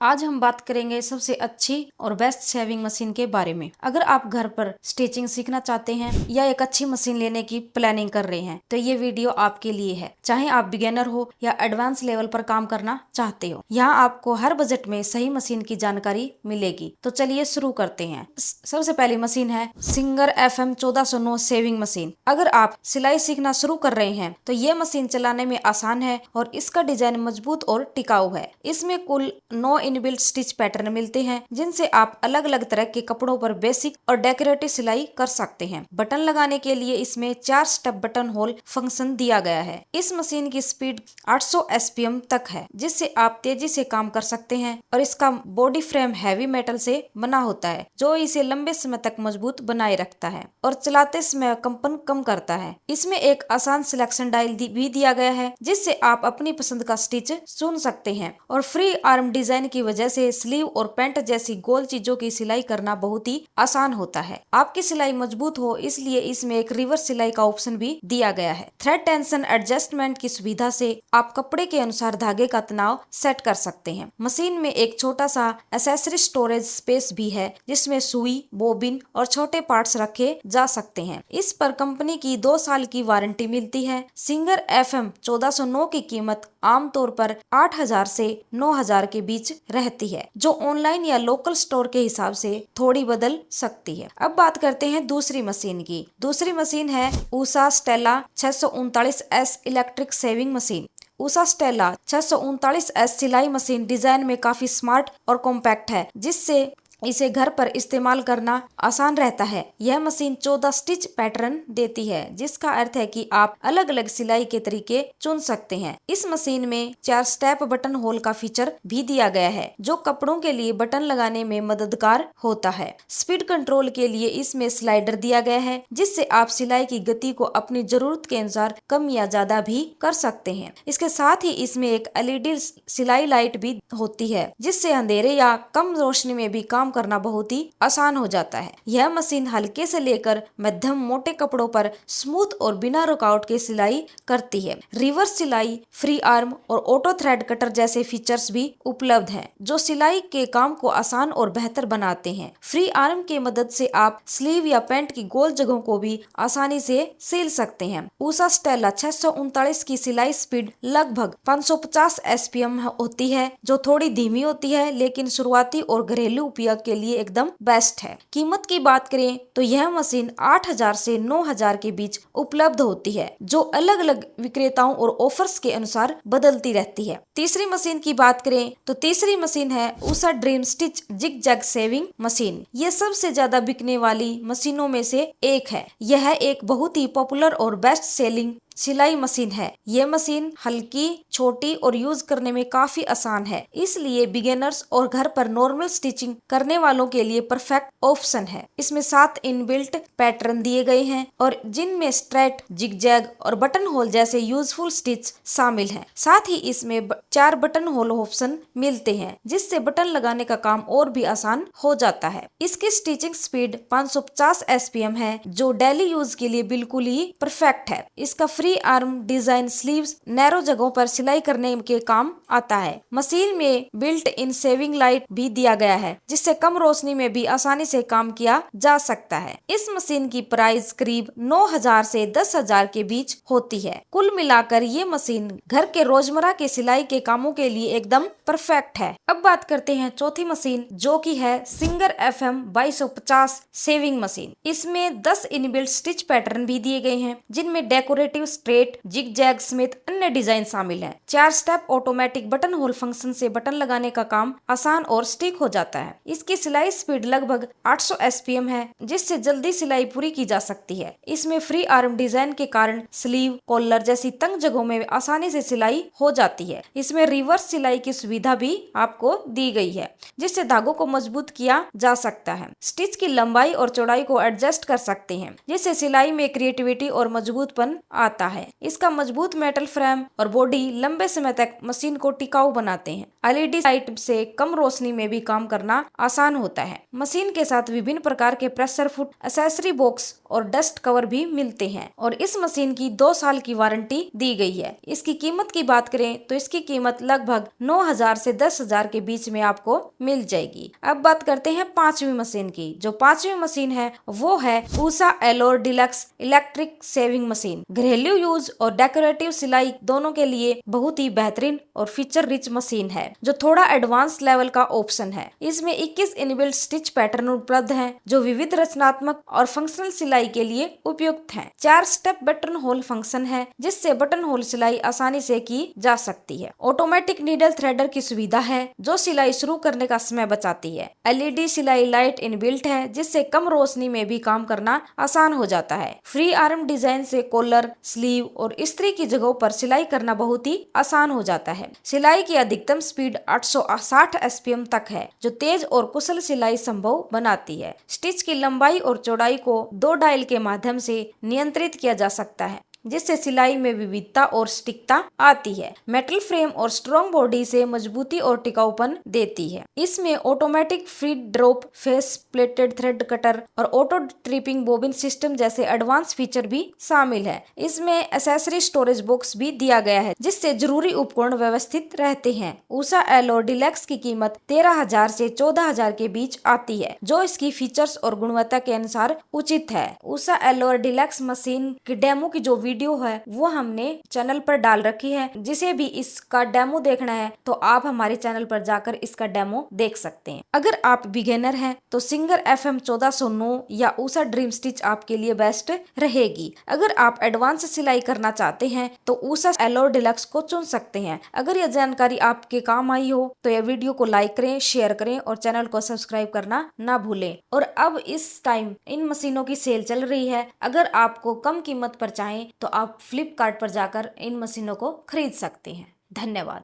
आज हम बात करेंगे सबसे अच्छी और बेस्ट सेविंग मशीन के बारे में। अगर आप घर पर स्टिचिंग सीखना चाहते हैं या एक अच्छी मशीन लेने की प्लानिंग कर रहे हैं तो ये वीडियो आपके लिए है। चाहे आप बिगिनर हो या एडवांस लेवल पर काम करना चाहते हो, यहाँ आपको हर बजट में सही मशीन की जानकारी मिलेगी। तो चलिए शुरू करते हैं। सबसे पहली मशीन है सिंगर FM 1409 सेविंग मशीन। अगर आप सिलाई सीखना शुरू कर रहे हैं तो ये मशीन चलाने में आसान है और इसका डिजाइन मजबूत और टिकाऊ है। इसमें कुल 9 इनबिल्ट स्टिच पैटर्न मिलते हैं जिनसे आप अलग अलग तरह के कपड़ों पर बेसिक और डेकोरेटिव सिलाई कर सकते हैं। बटन लगाने के लिए इसमें 4 स्टेप बटन होल फंक्शन दिया गया है। इस मशीन की स्पीड 800 SPM तक है जिससे आप तेजी से काम कर सकते हैं और इसका बॉडी फ्रेम हैवी मेटल से बना होता है जो इसे लंबे समय तक मजबूत बनाए रखता है और चलाते समय कंपन कम करता है। इसमें एक आसान सिलेक्शन डायल भी दिया गया है जिससे आप अपनी पसंद का स्टिच चुन सकते हैं और फ्री आर्म डिजाइन की वजह से स्लीव और पैंट जैसी गोल चीजों की सिलाई करना बहुत ही आसान होता है। आपकी सिलाई मजबूत हो इसलिए इसमें एक रिवर्स सिलाई का ऑप्शन भी दिया गया है। थ्रेड टेंशन एडजस्टमेंट की सुविधा से आप कपड़े के अनुसार धागे का तनाव सेट कर सकते हैं। मशीन में एक छोटा सा एक्सेसरी स्टोरेज स्पेस भी है जिसमें सुई, बोबिन और छोटे पार्ट्स रखे जा सकते हैं। इस पर कंपनी की 2 साल की वारंटी मिलती है। सिंगर FM 1409 की कीमत आमतौर पर 8000 से 9000 के बीच रहती है जो ऑनलाइन या लोकल स्टोर के हिसाब से थोड़ी बदल सकती है। अब बात करते हैं दूसरी मशीन की। दूसरी मशीन है Usha Stella 639S electric sewing machine. Usha Stella 639S सिलाई मशीन डिजाइन में काफी स्मार्ट और कॉम्पैक्ट है जिससे इसे घर पर इस्तेमाल करना आसान रहता है। यह मशीन 14 स्टिच पैटर्न देती है जिसका अर्थ है कि आप अलग अलग सिलाई के तरीके चुन सकते हैं। इस मशीन में 4 स्टेप बटन होल का फीचर भी दिया गया है जो कपड़ों के लिए बटन लगाने में मददगार होता है। स्पीड कंट्रोल के लिए इसमें स्लाइडर दिया गया है जिससे आप सिलाई की गति को अपनी जरूरत के अनुसार कम या ज्यादा भी कर सकते हैं। इसके साथ ही इसमें एक LED सिलाई लाइट भी होती है जिससे अंधेरे या कम रोशनी में भी काम करना बहुत ही आसान हो जाता है। यह मशीन हल्के से लेकर मध्यम मोटे कपड़ों पर स्मूथ और बिना रुकावट के सिलाई करती है। रिवर्स सिलाई, फ्री आर्म और ऑटो थ्रेड कटर जैसे फीचर्स भी उपलब्ध हैं जो सिलाई के काम को आसान और बेहतर बनाते हैं। फ्री आर्म की मदद से आप स्लीव या पैंट की गोल जगहों को भी आसानी से सिल सकते हैं। उषा स्टेला 639 की सिलाई स्पीड लगभग 550 SPM होती है जो थोड़ी धीमी होती है लेकिन शुरुआती और घरेलू उपयोग के लिए एकदम बेस्ट है। कीमत की बात करें तो यह मशीन 8000 से 9000 के बीच उपलब्ध होती है जो अलग अलग विक्रेताओं और ऑफर्स के अनुसार बदलती रहती है। तीसरी मशीन की बात करें तो तीसरी मशीन है Usha dream stitch zigzag sewing machine. ये सबसे ज्यादा बिकने वाली मशीनों में से एक है। यह एक बहुत ही पॉपुलर और बेस्ट सेलिंग सिलाई मशीन है। ये मशीन हल्की, छोटी और यूज करने में काफी आसान है इसलिए बिगिनर्स और घर पर नॉर्मल स्टिचिंग करने वालों के लिए परफेक्ट ऑप्शन है। इसमें 7 इनबिल्ट पैटर्न दिए गए हैं और जिनमें स्ट्रेट, जिगजैग और बटन होल जैसे यूजफुल स्टिच शामिल हैं। साथ ही इसमें 4 बटन होल ऑप्शन मिलते हैं जिससे बटन लगाने का काम और भी आसान हो जाता है। इसकी स्टिचिंग स्पीड 550 SPM है जो डेली यूज के लिए बिल्कुल ही परफेक्ट है। इसका free arm design sleeves narrow जगहों पर सिलाई करने के काम आता है। मशीन में बिल्ट इन सेविंग लाइट भी दिया गया है जिससे कम रोशनी में भी आसानी से काम किया जा सकता है। इस मशीन की प्राइस करीब 9000 से 10000 के बीच होती है। कुल मिलाकर ये मशीन घर के रोजमर्रा के सिलाई के कामों के लिए एकदम परफेक्ट है। अब बात करते हैं चौथी मशीन जो की है सिंगर FM 2250 सेविंग मशीन। इसमें 10 इनबिल्ट स्टिच पैटर्न भी दिए गए हैं जिनमें डेकोरेटिव, स्ट्रेट, जिग जैग समेत अन्य डिजाइन शामिल हैं। 4 step automatic button whole function से बटन लगाने का काम आसान और स्टिक हो जाता है। इसकी सिलाई स्पीड लगभग 800 SPM है जिससे जल्दी सिलाई पूरी की जा सकती है। इसमें फ्री आर्म डिजाइन के कारण स्लीव, कॉलर जैसी तंग जगहों में आसानी से सिलाई हो जाती है। इसमें रिवर्स सिलाई की सुविधा भी आपको दी गई है जिससे धागों को मजबूत किया जा सकता है। स्टिच की लंबाई और चौड़ाई को एडजस्ट कर सकते हैं जिससे सिलाई में क्रिएटिविटी और मजबूतपन आता आता है। इसका मजबूत मेटल फ्रेम और बॉडी लंबे समय तक मशीन को टिकाऊ बनाते हैं। LED लाइट से कम रोशनी में भी काम करना आसान होता है। मशीन के साथ विभिन्न प्रकार के प्रेशर फुट, एक्सेसरी बॉक्स और डस्ट कवर भी मिलते हैं और इस मशीन की 2 साल की वारंटी दी गई है। इसकी कीमत की बात करें तो इसकी कीमत लगभग 9,000 से 10,000 के बीच में आपको मिल जाएगी। अब बात करते हैं 5वीं मशीन की। जो 5वीं मशीन है वो है Usha allure deluxe electric sewing machine. घरेलू यूज और डेकोरेटिव सिलाई दोनों के लिए बहुत ही बेहतरीन और फीचर रिच मशीन है, जो थोड़ा एडवांस लेवल का ऑप्शन है। इसमें 21 इनबिल्ट स्टिच पैटर्न उपलब्ध हैं, जो विविध रचनात्मक और फंक्शनल सिलाई के लिए उपयुक्त हैं। 4 स्टेप बटन होल फंक्शन है, जिससे बटन होल सिलाई आसानी से की जा सकती है। ऑटोमेटिक नीडल थ्रेडर की सुविधा है, जो सिलाई शुरू करने का समय बचाती है। LED सिलाई लाइट इनबिल्ट है, जिससे कम रोशनी में भी काम करना आसान हो जाता है। फ्री आर्म डिजाइन से कॉलर, स्लीव और स्त्री की जगहों पर सिलाई करना बहुत ही आसान हो जाता है। सिलाई की अधिकतम स्पीड 860 SPM तक है, जो तेज और कुशल सिलाई संभव बनाती है। स्टिच की लंबाई और चौड़ाई को 2 डायल के माध्यम से नियंत्रित किया जा सकता है, जिससे सिलाई में विविधता और सटीकता आती है। मेटल फ्रेम और स्ट्रॉन्ग बॉडी से मजबूती और टिकाऊपन देती है। इसमें automatic free drop, face plated thread cutter और ऑटो ट्रिपिंग बॉबिन सिस्टम जैसे एडवांस फीचर भी शामिल है। इसमें एक्सेसरी स्टोरेज बॉक्स भी दिया गया है, जिससे जरूरी उपकरण व्यवस्थित रहते हैं। ऊषा एलोर डिलक्स की कीमत 13,000 से 14,000 के बीच आती है, जो इसकी फीचर्स और गुणवत्ता के अनुसार उचित है। ऊषा एलोर डिलक्स मशीन की डेमो की जो वीडियो है वो हमने चैनल पर डाल रखी है। जिसे भी इसका डेमो देखना है तो आप हमारे चैनल पर जाकर इसका डेमो देख सकते हैं। अगर आप बिगिनर हैं तो सिंगर FM 1409 या ऊषा ड्रीम स्टिच आपके लिए बेस्ट रहेगी। अगर आप एडवांस सिलाई करना चाहते हैं तो ऊषा एलोर डिलक्स को चुन सकते हैं। अगर यह जानकारी आपके काम आई हो तो यह वीडियो को लाइक करें, शेयर करें और चैनल को सब्सक्राइब करना ना भूलें। और अब इस टाइम इन मशीनों की सेल चल रही है। अगर आपको कम कीमत पर चाहें तो आप फ्लिपकार्ट पर जाकर इन मशीनों को खरीद सकते हैं। धन्यवाद।